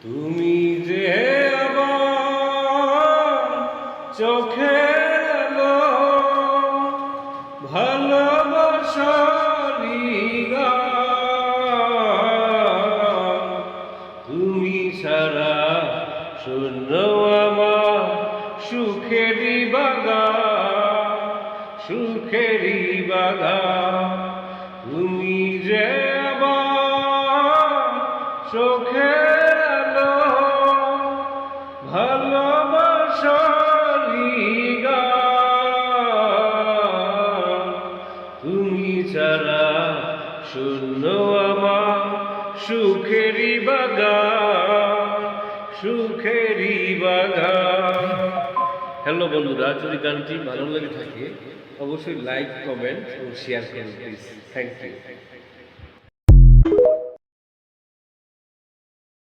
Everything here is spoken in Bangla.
তুমি যে আমার চোখের আলো, ভালোবাসারি গান। তুমি ছাড়া শূন্য আমার সুখেরই বাগান, সুখেরই বাগান। তুমি যে আমার চোখের আলো, ভালোবাসারি গান। তুমি ছাড়া শূন্য আমার সুখেরই বাগান, সুখেরই বাগান। হ্যালো বন্ধুরা, যদি গানটি ভালো লেগে থাকে অবশ্যই লাইক, কমেন্ট এবং শেয়ার করুন প্লিজ। Thank you.